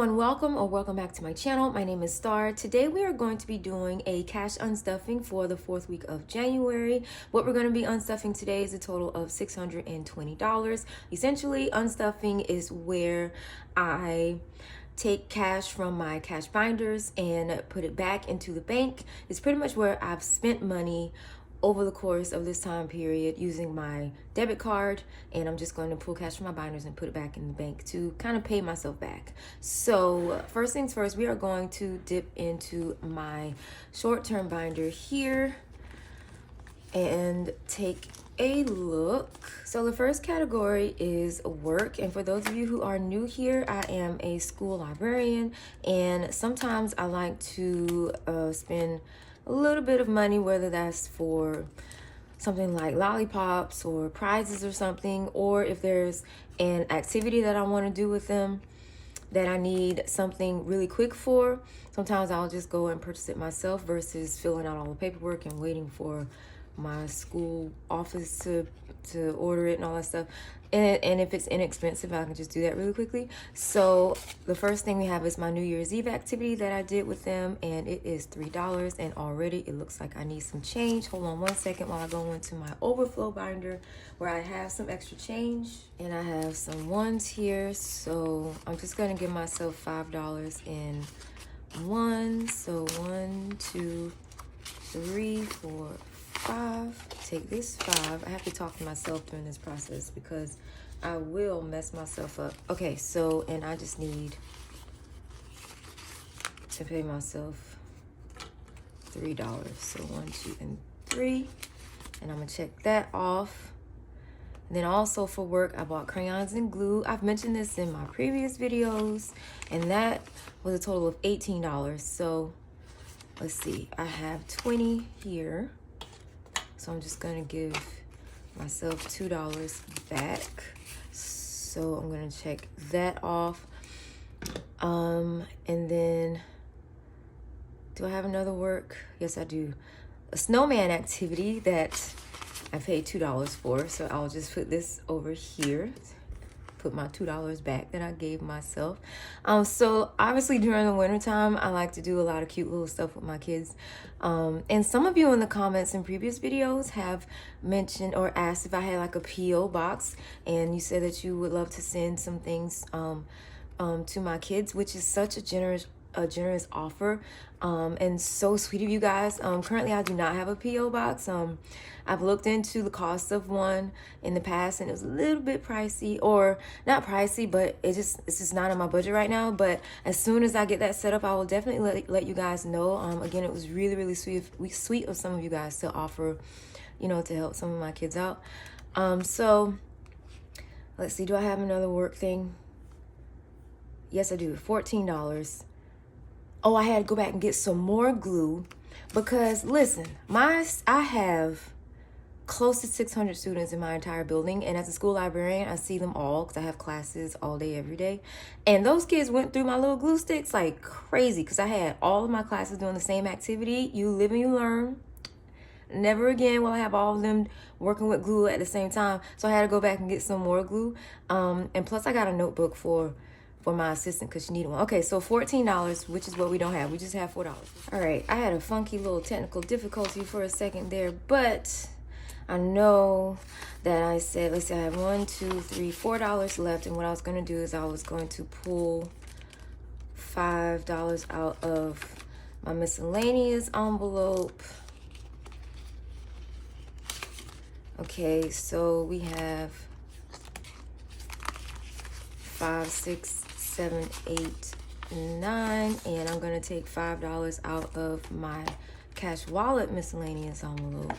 everyone, welcome back to my channel. My name is Star. Today we are going to be doing a cash unstuffing for the 4th week of January. What we're going to be unstuffing today is a total of $620. Essentially, unstuffing is where I take cash from my cash binders and put it back into the bank. It's pretty much where I've spent money over the course of this time period using my debit card, and I'm just going to pull cash from my binders and put it back in the bank to kind of pay myself back. So first things first, we are going to dip into my short-term binder here and take a look. So the first category is work, and for those of you who are new here, I am a school librarian, and sometimes I like to spend a little bit of money, whether that's for something like lollipops or prizes or something, or if there's an activity that I want to do with them that I need something really quick for, sometimes I'll just go and purchase it myself versus filling out all the paperwork and waiting for my school office to order it and all that stuff. And if it's inexpensive, I can just do that really quickly. So the first thing we have is my New Year's Eve activity that I did with them, and it is $3, and already it looks like I need some change. Hold on one second while I go into my overflow binder where I have some extra change, and I have some ones here. So I'm just gonna give myself $5 in one. So 1, 2, 3, 4, 5. Take this 5. I have to talk to myself during this process because I will mess myself up. Okay, so, and I just need to pay myself $3. So 1, 2, and 3. And I'm gonna check that off. And then also for work, I bought crayons and glue. I've mentioned this in my previous videos, and that was a total of $18. So let's see, I have 20 here. So I'm just gonna give myself $2 back. So I'm gonna check that off. And then, do I have another work? Yes, I do. A snowman activity that I paid $2 for. So I'll just put this over here. Put my $2 back that I gave myself. So obviously during the wintertime, I like to do a lot of cute little stuff with my kids. And some of you in the comments in previous videos have mentioned or asked if I had like a P.O. box, and you said that you would love to send some things to my kids, which is such a generous offer, and so sweet of you guys. Currently I do not have a P.O. box. I've looked into the cost of one in the past, and it was a little bit pricey, or not pricey, but it's just not on my budget right now. But as soon as I get that set up, I will definitely let you guys know. Again, it was really sweet of some of you guys to offer, you know, to help some of my kids out. So let's see, do I have another work thing? Yes, I do. $14. Oh, I had to go back and get some more glue because, listen, I have close to 600 students in my entire building, and as a school librarian, I see them all because I have classes all day, every day. And those kids went through my little glue sticks like crazy because I had all of my classes doing the same activity. You live and you learn. Never again will I have all of them working with glue at the same time. So I had to go back and get some more glue. And plus I got a notebook for my assistant because she needed one. Okay, so $14, which is what we don't have. We just have $4. All right, I had a funky little technical difficulty for a second there, but I know that I said, let's see, I have $1, 2, 3, $4 left, and what I was gonna do is I was going to pull $5 out of my miscellaneous envelope. Okay, so we have 5, 6, 7, 8, 9, and I'm gonna take $5 out of my cash wallet miscellaneous envelope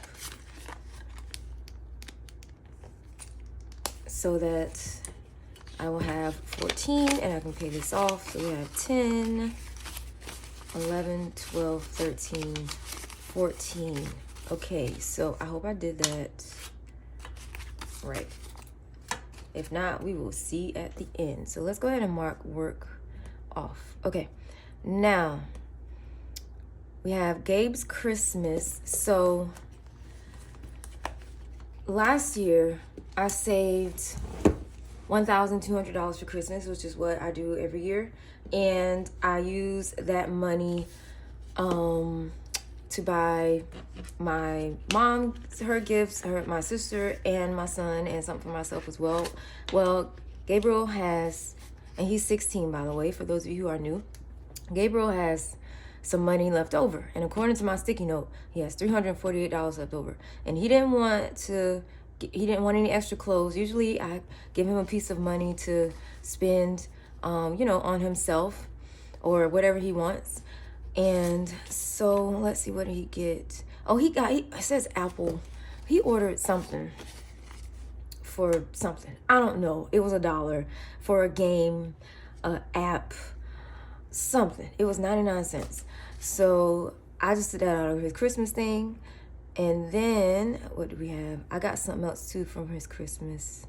so that I will have 14 and I can pay this off. So we have 10, 11, 12, 13, 14. Okay, so I hope I did that right. If not, we will see at the end. So let's go ahead and mark work off. Okay, now we have Gabe's Christmas. So last year I saved $1,200 for Christmas, which is what I do every year. And I use that money to buy my mom her gifts, my sister, and my son, and something for myself as well. Well, Gabriel has, and he's 16, by the way, for those of you who are new. Gabriel has some money left over, and according to my sticky note, he has $348 left over, and he didn't want any extra clothes. Usually I give him a piece of money to spend on himself or whatever he wants. And so let's see, what did he get? Oh, it says Apple. He ordered something for something. I don't know. It was $1 for a game, app, something. It was 99 cents. So I just did that out of his Christmas thing. And then what do we have? I got something else too from his Christmas.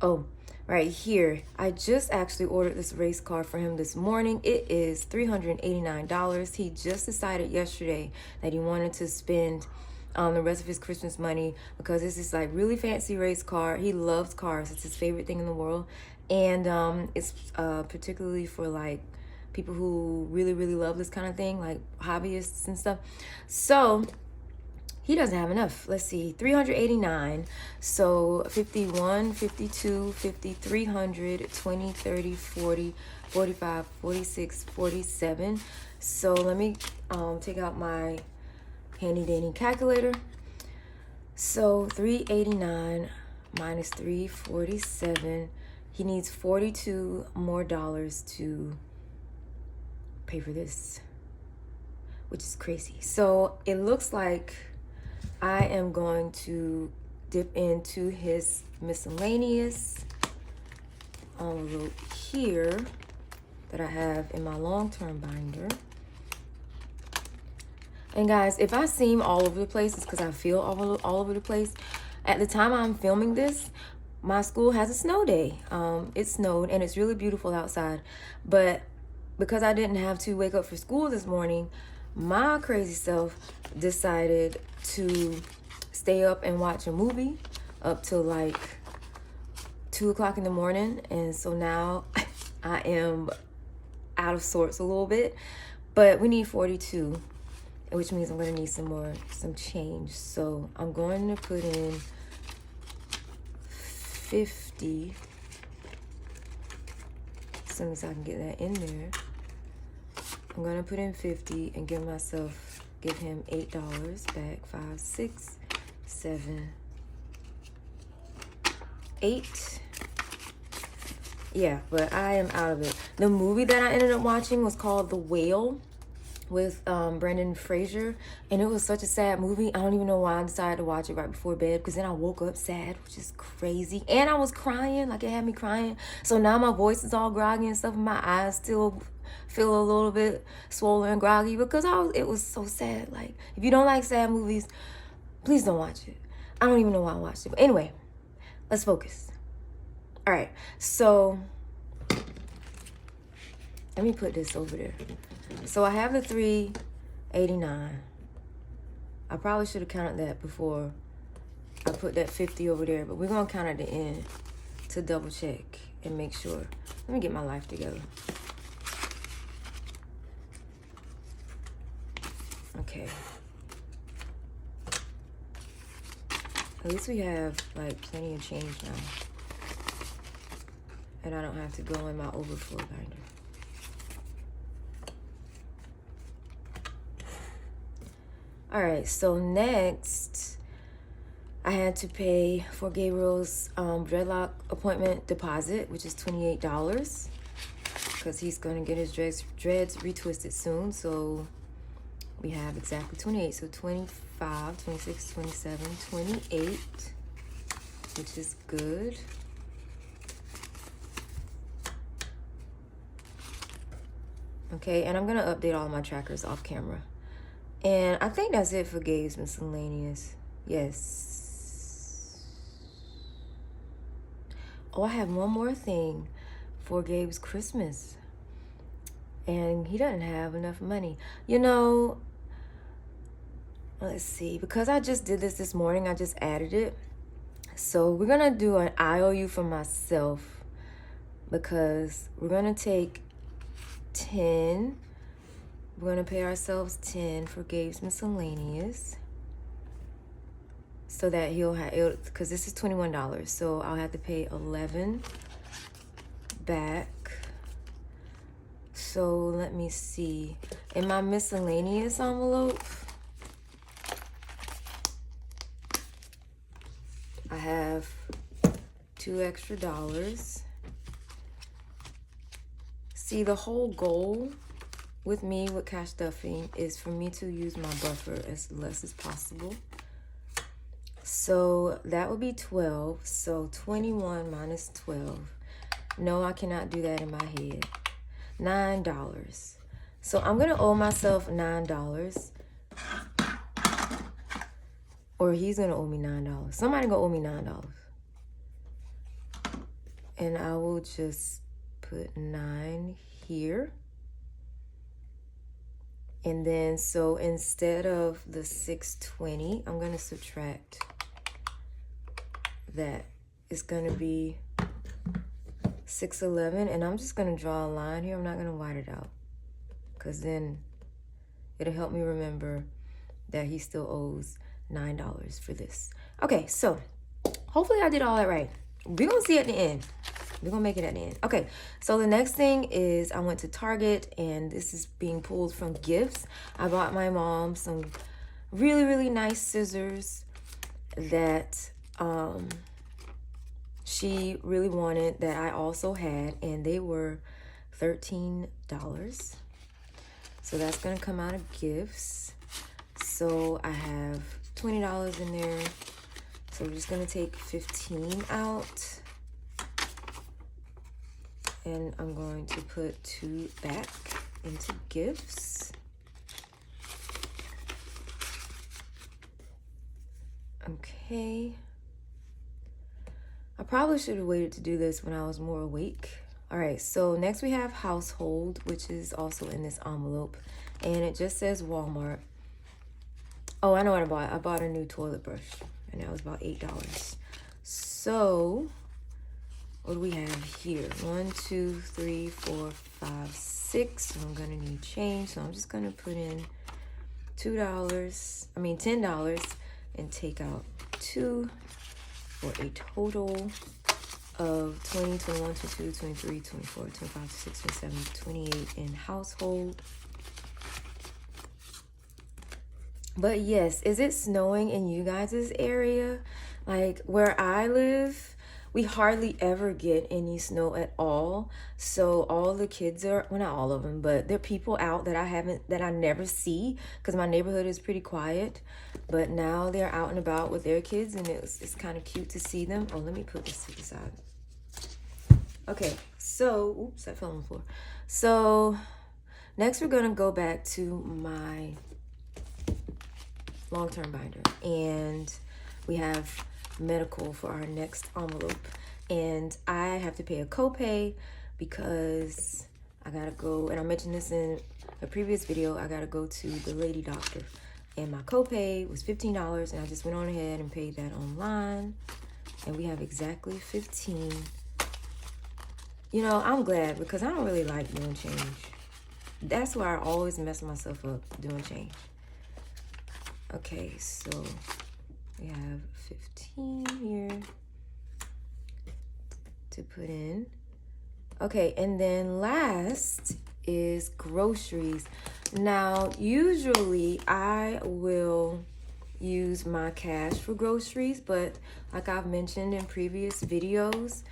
Oh, right here. I just actually ordered this race car for him this morning. It is $389. He just decided yesterday that he wanted to spend the rest of his Christmas money because this is like really fancy race car. He loves cars. It's his favorite thing in the world. And it's particularly for like people who really, really love this kind of thing, like hobbyists and stuff. So he doesn't have enough. Let's see, 389. So 51, 52, 50, 300, 20, 30, 40, 45, 46, 47. So let me take out my handy dandy calculator. So 389 minus 347. He needs $42 more to pay for this, which is crazy. So it looks like I am going to dip into his miscellaneous envelope here that I have in my long-term binder. And guys, if I seem all over the place, it's because I feel all over the place. At the time I'm filming this, my school has a snow day. It snowed and it's really beautiful outside. But because I didn't have to wake up for school this morning, my crazy self decided to stay up and watch a movie up till like 2 o'clock in the morning. And so now I am out of sorts a little bit, but we need 42, which means I'm going to need some change. So I'm going to put in 50, as soon as I can get that in there. I'm going to put in 50 and give him $8 back. 5, 6, 7, 8. Yeah, but I am out of it. The movie that I ended up watching was called The Whale with Brendan Fraser, and it was such a sad movie. I don't even know why I decided to watch it right before bed, because then I woke up sad, which is crazy. And I was crying, like it had me crying. So now my voice is all groggy and stuff, and my eyes still feel a little bit swollen and groggy because it was so sad. Like, if you don't like sad movies, please don't watch it. I don't even know why I watched it. But anyway, let's focus. All right, so let me put this over there. So I have the 389. I probably should have counted that before I put that 50 over there, but we're gonna count at the end to double check and make sure. Let me get my life together. Okay. At least we have like plenty of change now. And I don't have to go in my overflow binder. All right, so next I had to pay for Gabriel's dreadlock appointment deposit, which is $28, because he's going to get his dreads retwisted soon. So we have exactly 28. So 25, 26, 27, 28, which is good. Okay, and I'm going to update all my trackers off camera. And I think that's it for Gabe's miscellaneous. Yes. Oh, I have one more thing for Gabe's Christmas. And he doesn't have enough money. You know, let's see. Because I just did this morning, I just added it. So we're gonna do an IOU for myself because we're gonna take 10. We're gonna pay ourselves 10 for Gabe's miscellaneous, so that he'll have it, because this is $21. So I'll have to pay 11 back. So let me see. In my miscellaneous envelope, I have $2 extra. See, the whole goal with me with cash stuffing is for me to use my buffer as less as possible. So that would be 12. So 21 minus 12. No, I cannot do that in my head. $9. So I'm gonna owe myself $9. Or he's gonna owe me $9. Somebody gonna owe me $9. And I will just put 9 here. And then, so instead of the 620, I'm gonna subtract that. It's gonna be 611, and I'm just gonna draw a line here. I'm not gonna white it out, because then it'll help me remember that he still owes $9 for this. Okay, so hopefully I did all that right. We're gonna see at the end. We're gonna make it at the end. Okay, so the next thing is I went to Target, and this is being pulled from gifts. I bought my mom some really, really nice scissors that she really wanted, that I also had, and they were $13. So that's gonna come out of gifts. So I have $20 in there. So we're just gonna take 15 out. And I'm going to put 2 back into gifts. Okay. I probably should have waited to do this when I was more awake. All right, so next we have household, which is also in this envelope. And it just says Walmart. Oh, I know what I bought. I bought a new toilet brush, and that was about $8. So what do we have here? 1, 2, 3, 4, 5, 6. So I'm gonna need change. So I'm just gonna put in $10, and take out 2 for a total of 20, 21, 22, 23, 24, 25, 26, 27, 28 in household. But yes, is it snowing in you guys' area? Like where I live, we hardly ever get any snow at all. So all the kids are, well, not all of them, but there are people out that I never see, because my neighborhood is pretty quiet. But now they're out and about with their kids, and it's kind of cute to see them. Oh, let me put this to the side. Okay, so, oops, that fell on the floor. So next we're gonna go back to my long-term binder, and we have medical for our next envelope, and I have to pay a copay because I gotta go, and I mentioned this in a previous video, I gotta go to the lady doctor, and my copay was $15, and I just went on ahead and paid that online, and we have exactly 15. You know, I'm glad, because I don't really like doing change. That's why I always mess myself up doing change. Okay, so we have 15 here to put in. Okay, and then last is groceries. Now, usually I will use my cash for groceries, but like I've mentioned in previous videos,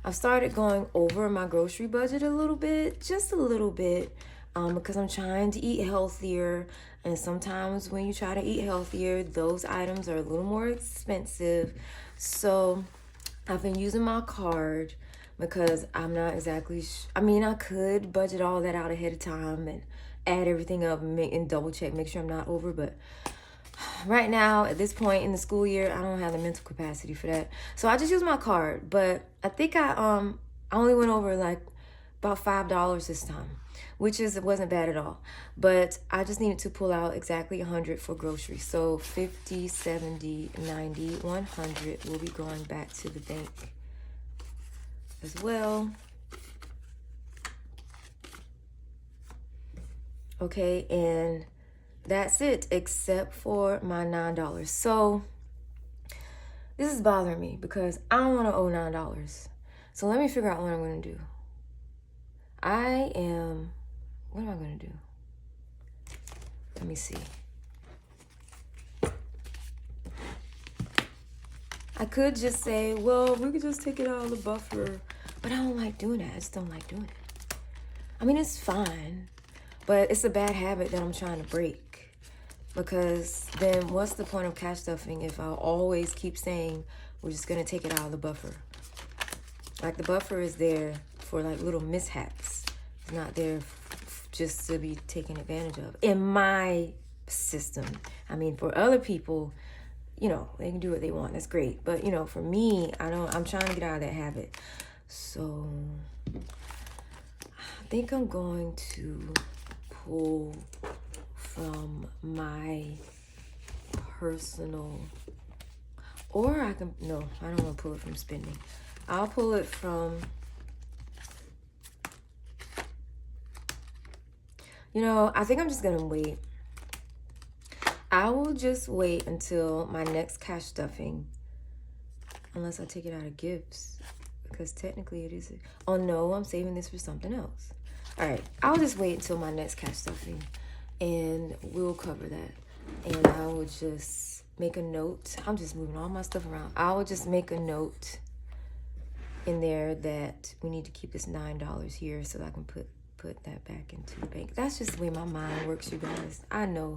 I've started going over my grocery budget a little bit, just a little bit, because I'm trying to eat healthier. And sometimes when you try to eat healthier, those items are a little more expensive. So I've been using my card because I'm not exactly, I could budget all that out ahead of time and add everything up and double check, make sure I'm not over. But right now, at this point in the school year, I don't have the mental capacity for that. So I just use my card. But I think I only went over like about $5 this time. which wasn't bad at all. But I just needed to pull out exactly 100 for groceries. So 50, 70, 90, 100 will be going back to the bank as well. Okay, and that's it, except for my $9. So this is bothering me because I don't want to owe $9. So let me figure out what I'm going to do. What am I going to do? Let me see. I could just say, well, we could just take it out of the buffer. But I don't like doing that. I just don't like doing it. I mean, it's fine. But it's a bad habit that I'm trying to break. Because then what's the point of cash stuffing if I always keep saying we're just going to take it out of the buffer? Like, the buffer is there for like little mishaps. It's not there just to be taken advantage of. In my system. I mean, for other people, you know, they can do what they want. That's great. But, you know, for me, I'm trying to get out of that habit. So I think I'm going to pull from my personal, or I can, no, I don't want to pull it from spending. I'll pull it from, you know, I think I'm just going to wait. I will just wait until my next cash stuffing, unless I take it out of gifts, because technically it is. Oh no, I'm saving this for something else. All right, I'll just wait until my next cash stuffing, and we'll cover that. And I will just make a note. I'm just moving all my stuff around. I will just make a note in there that we need to keep this $9 here so that I can put that back into the bank. That's just the way my mind works, you guys. I know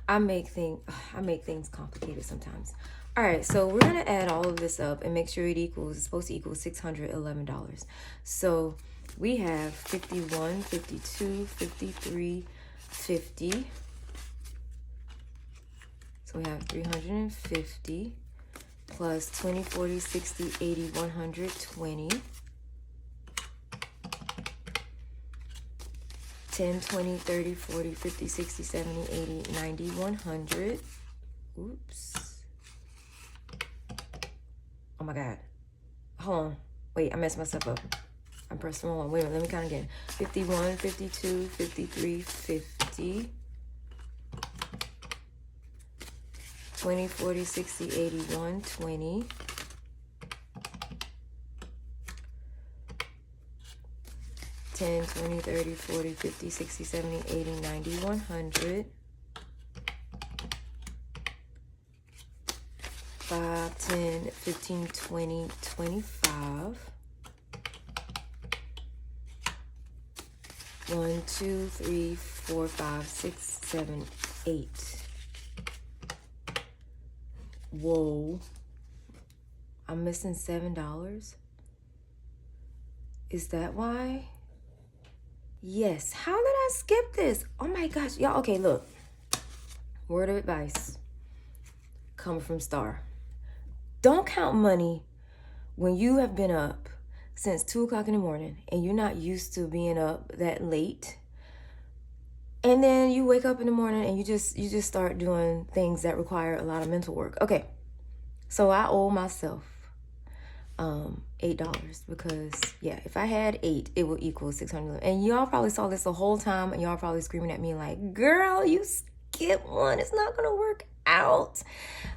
I make things complicated sometimes. All right, so we're gonna add all of this up and make sure it's supposed to equal $611. So we have 51, 52, 53, 50. So we have 350 plus 20, 40, 60, 80, 120. 10, 20, 30, 40, 50, 60, 70, 80, 90, 100. Oops. Oh my God. Hold on. Wait, I messed myself up. I pressed the wrong one. Wait a minute, let me count again. 51, 52, 53, 50. 20, 40, 60, 80, 120. 10, 20, 30, 40, 50, 60, 70, 80, 90, 100. 5, 10, 15, 20, 25. 1, 2, 3, 4, 5, 6, 7, 8. Whoa. I'm missing $7. Is that why? Yes. How did I skip this? Oh my gosh. Y'all, okay, look. Word of advice coming from Star. Don't count money when you have been up since 2 o'clock in the morning and you're not used to being up that late. And then you wake up in the morning and you just start doing things that require a lot of mental work. Okay. So I owe myself $8 because yeah, if I had 8, it would equal 600. And y'all probably saw this the whole time and y'all probably screaming at me like, girl, you skipped one. It's not gonna work out.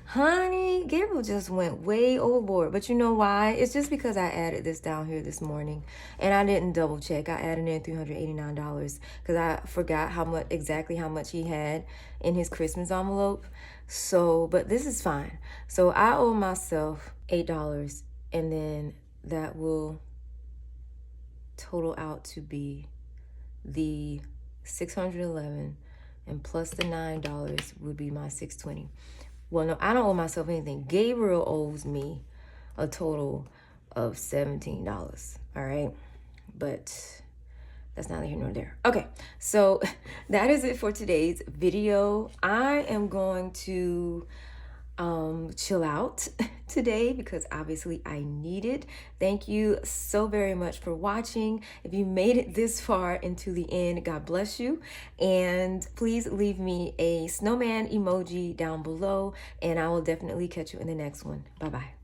Honey, Gabriel just went way overboard. But you know why? It's just because I added this down here this morning and I didn't double check. I added in $389 because I forgot exactly how much he had in his Christmas envelope. So, but this is fine. So I owe myself $8 and then that will total out to be the $611 and plus the $9 would be my $620. Well, no, I don't owe myself anything. Gabriel owes me a total of $17, all right? But that's neither here nor there. Okay, so that is it for today's video. I am going to chill out today because obviously I need it. Thank you so very much for watching. If you made it this far into the end, God bless you. And please leave me a snowman emoji down below, and I will definitely catch you in the next one. Bye-bye.